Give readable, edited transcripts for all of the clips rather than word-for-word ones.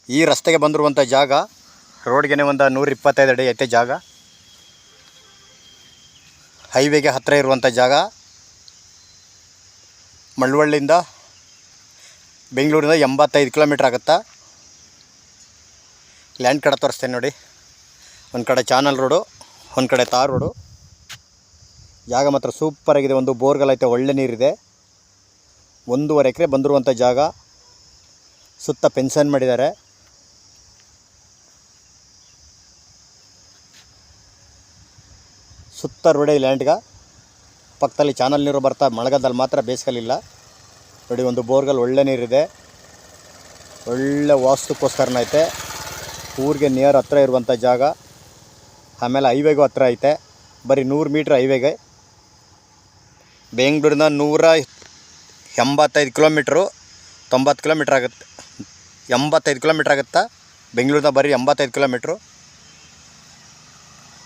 ಈ ರಸ್ತೆಗೆ ಬಂದಿರುವಂಥ ಜಾಗ ರೋಡ್ಗೆ ಒಂದು 125 ಅಡಿ ಐತೆ ಜಾಗ. ಹೈವೇಗೆ ಹತ್ತಿರ ಇರುವಂಥ ಜಾಗ. ಮಳವಳ್ಳಿಯಿಂದ ಬೆಂಗಳೂರಿಂದ 85 ಕಿಲೋಮೀಟ್ರ್ ಆಗುತ್ತಾ. ಲ್ಯಾಂಡ್ ಕಡೆ ತೋರಿಸ್ತೇನೆ ನೋಡಿ. ಒಂದು ಕಡೆ ಚಾನಲ್ ರೋಡು, ಒಂದು ಕಡೆ ತಾರ್ ರೋಡು. ಜಾಗ ಮಾತ್ರ ಸೂಪರಾಗಿದೆ. ಒಂದು ಬೋರ್ಗಲ್ ಐತೆ, ಒಳ್ಳೆ ನೀರಿದೆ. 1.5 ಎಕರೆ ಬಂದಿರುವಂಥ ಜಾಗ. ಸುತ್ತ ಫೆನ್ಸನ್ ಮಾಡಿದ್ದಾರೆ. ಸುತ್ತ ರೋಡೇ ಲ್ಯಾಂಡ್ಗೆ. ಪಕ್ಕದಲ್ಲಿ ಚಾನಲ್ ನೀರು ಬರ್ತಾ, ಮಳೆಗಾಲದಲ್ಲಿ ಮಾತ್ರ, ಬೇಸಿಗೆಲಿಲ್ಲ ನೋಡಿ. ಒಂದು ಬೋರ್ಗಲ್ ಒಳ್ಳೆ ನೀರಿದೆ. ಒಳ್ಳೆ ವಾಸ್ತುಕ್ಕೋಸ್ಕರನ ಐತೆ. ಊರಿಗೆ ನಿಯರ್ ಹತ್ರ ಇರುವಂಥ ಜಾಗ. ಆಮೇಲೆ ಹೈವೇಗೂ ಹತ್ರ ಐತೆ. ಬರೀ 100 ಮೀಟ್ರ್ ಹೈವೇಗೆ. ಬೆಂಗಳೂರಿಂದ 185 ಕಿಲೋಮೀಟ್ರು, 90 ಕಿಲೋಮೀಟ್ರ್ ಆಗುತ್ತೆ. 85 ಕಿಲೋಮೀಟ್ರ್ ಆಗುತ್ತಾ. ಬೆಂಗಳೂರಿಂದ ಬರೀ 85 ಕಿಲೋಮೀಟ್ರು.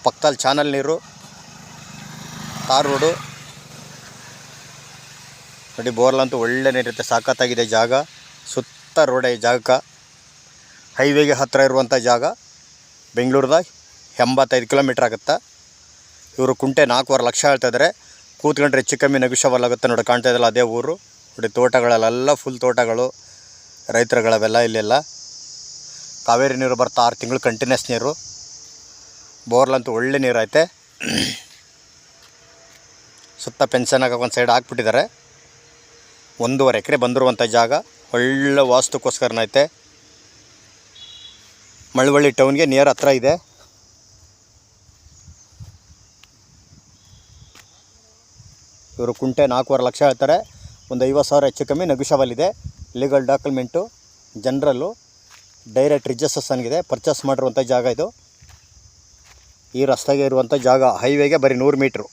ಪಕ್ಕದಲ್ಲಿ ಚಾನಲ್ ನೀರು, ತಾರ್ ರೋಡು ನೋಡಿ. ಬೋರ್ಲಂತೂ ಒಳ್ಳೆ ನೀರಿರುತ್ತೆ, ಸಾಕತ್ತಾಗಿದೆ ಜಾಗ. ಸುತ್ತ ರೋಡೇ ಜಾಗಕ್ಕೆ. ಹೈವೇಗೆ ಹತ್ತಿರ ಇರುವಂಥ ಜಾಗ. ಬೆಂಗಳೂರಿಂದ 85 ಕಿಲೋಮೀಟ್ರ್ ಆಗುತ್ತಾ. ಇವರು ಕುಂಟೆ 4.5 ಲಕ್ಷ ಹೇಳ್ತಾಯಿದ್ದಾರೆ. ಕೂತ್ಕೊಂಡ್ರೆ ಹೆಚ್ಚು ಕಮ್ಮಿ ನೆಗೋಷಿಯಬಲ್ ಆಗುತ್ತೆ ನೋಡಿ. ಕಾಣ್ತಾ ಇದ್ದಲ್ಲ ಅದೇ ಊರು ನೋಡಿ. ತೋಟಗಳೆಲ್ಲ ಫುಲ್ ತೋಟಗಳು, ರೈತರುಗಳವೆಲ್ಲ ಇಲ್ಲೆಲ್ಲ. ಕಾವೇರಿ ನೀರು ಬರ್ತಾ 6 ತಿಂಗಳು ಕಂಟಿನ್ಯೂಸ್ ನೀರು. ಬೋರ್ಲಂತೂ ಒಳ್ಳೆ ನೀರು ಐತೆ. ಸುತ್ತ ಪೆನ್ಷನ್ ಹಾಕಕ್ಕೆ ಒಂದು ಸೈಡ್ ಹಾಕ್ಬಿಟ್ಟಿದ್ದಾರೆ. 1.5 ಎಕರೆ ಬಂದಿರುವಂಥ ಜಾಗ. ಒಳ್ಳೆ ವಾಸ್ತುಕ್ಕೋಸ್ಕರನ ಐತೆ. ಮಳವಳ್ಳಿ ಟೌನ್ಗೆ ನಿಯರ್ ಹತ್ರ ಇದೆ. ಇವರು ಕುಂಟೆ 4.5 ಲಕ್ಷ ಹೇಳ್ತಾರೆ. ಒಂದು 50,000 ಹೆಚ್ಚು ಕಮ್ಮಿ ನೆಗೋಷಿಯಬಲ್ ಇದೆ. ಲೀಗಲ್ ಡಾಕ್ಯುಮೆಂಟು, ಜನರಲ್ಲು, ಡೈರೆಕ್ಟ್ ರಿಜಿಸ್ಟ್ರೇಷನ್ಗಿದೆ. ಪರ್ಚೇಸ್ ಮಾಡಿರುವಂಥ ಜಾಗ ಇದು. ಈ ರಸ್ತೆಗೆ ಇರುವಂಥ ಜಾಗ. ಹೈವೇಗೆ ಬರೀ 100 ಮೀಟ್ರು.